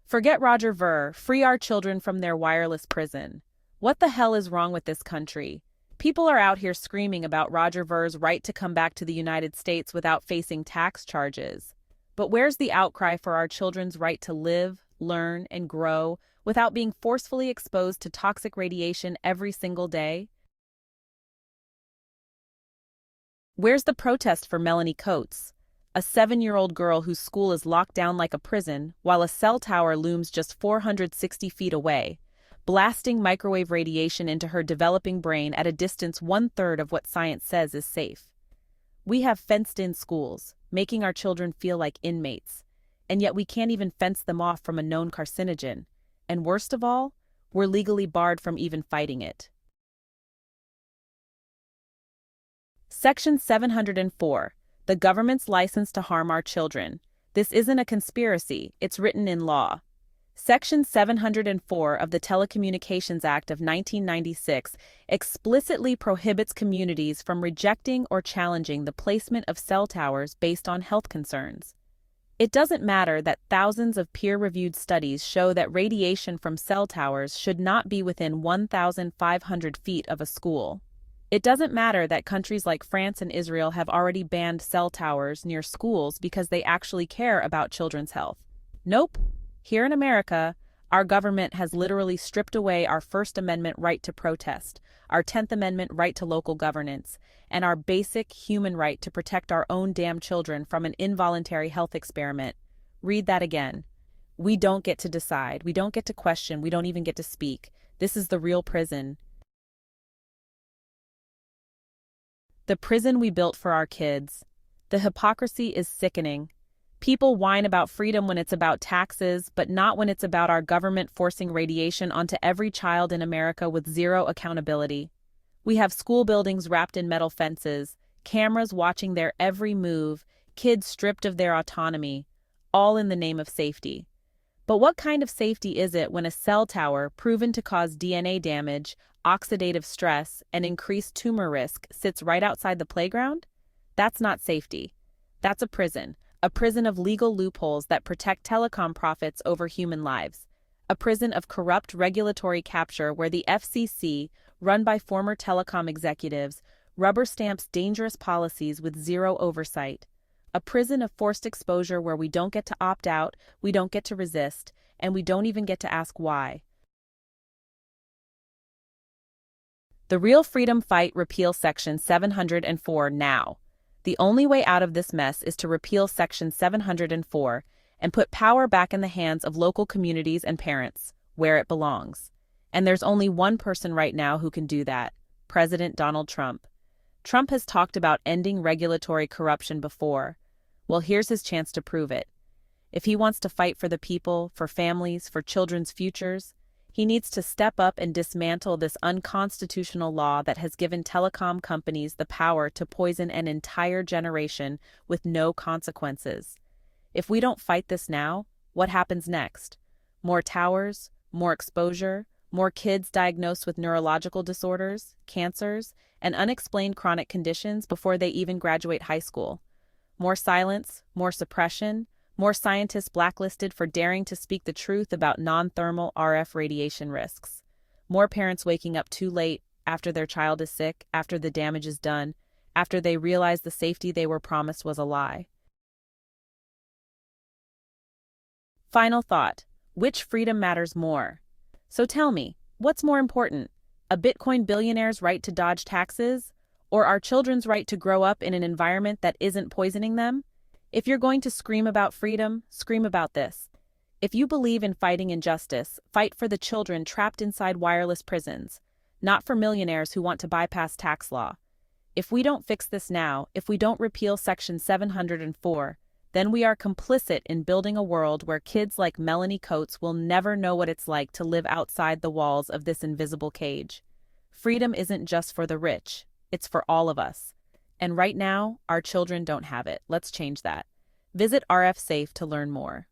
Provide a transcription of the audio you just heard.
Forget Roger Ver, free our children from their wireless prison. What the hell is wrong with this country? People are out here screaming about Roger Ver's right to come back to the United States without facing tax charges. But where's the outcry for our children's right to live, learn, and grow without being forcefully exposed to toxic radiation every single day? Where's the protest for Melanie Coates, a 7-year-old girl whose school is locked down like a prison while a cell tower looms just 460 feet away, blasting microwave radiation into her developing brain at a distance 1/3 of what science says is safe? We have fenced-in schools, making our children feel like inmates, and yet we can't even fence them off from a known carcinogen. And worst of all, we're legally barred from even fighting it. Section 704. The government's license to harm our children. This isn't a conspiracy, it's written in law. Section 704 of the Telecommunications Act of 1996 explicitly prohibits communities from rejecting or challenging the placement of cell towers based on health concerns. It doesn't matter that thousands of peer-reviewed studies show that radiation from cell towers should not be within 1,500 feet of a school. It doesn't matter that countries like France and Israel have already banned cell towers near schools because they actually care about children's health. Nope. Here in America, our government has literally stripped away our First Amendment right to protest, our 10th Amendment right to local governance, and our basic human right to protect our own damn children from an involuntary health experiment. Read that again. We don't get to decide, we don't get to question, we don't even get to speak. This is the real prison. The prison we built for our kids. The hypocrisy is sickening. People whine about freedom when it's about taxes, but not when it's about our government forcing radiation onto every child in America with zero accountability. We have school buildings wrapped in metal fences, cameras watching their every move, kids stripped of their autonomy, all in the name of safety. But what kind of safety is it when a cell tower, proven to cause DNA damage, oxidative stress, and increased tumor risk, sits right outside the playground? That's not safety. That's a prison of legal loopholes that protect telecom profits over human lives, a prison of corrupt regulatory capture where the FCC, run by former telecom executives, rubber stamps dangerous policies with zero oversight, a prison of forced exposure where we don't get to opt out, we don't get to resist, and we don't even get to ask why. The real freedom fight: repeal Section 704 now. The only way out of this mess is to repeal Section 704 and put power back in the hands of local communities and parents, where it belongs. And there's only one person right now who can do that: President Donald Trump. Trump has talked about ending regulatory corruption before. Well, here's his chance to prove it. If he wants to fight for the people, for families, for children's futures, he needs to step up and dismantle this unconstitutional law that has given telecom companies the power to poison an entire generation with no consequences. If we don't fight this now, what happens next? More towers, more exposure, more kids diagnosed with neurological disorders, cancers, and unexplained chronic conditions before they even graduate high school. More silence, more suppression, more scientists blacklisted for daring to speak the truth about non-thermal RF radiation risks. More parents waking up too late after their child is sick, after the damage is done, after they realize the safety they were promised was a lie. Final thought: which freedom matters more? So tell me, what's more important? A Bitcoin billionaire's right to dodge taxes? Or our children's right to grow up in an environment that isn't poisoning them? If you're going to scream about freedom, scream about this. If you believe in fighting injustice, fight for the children trapped inside wireless prisons, not for millionaires who want to bypass tax law. If we don't fix this now, if we don't repeal Section 704, then we are complicit in building a world where kids like Melanie Coates will never know what it's like to live outside the walls of this invisible cage. Freedom isn't just for the rich, it's for all of us. And right now, our children don't have it. Let's change that. Visit RF Safe to learn more.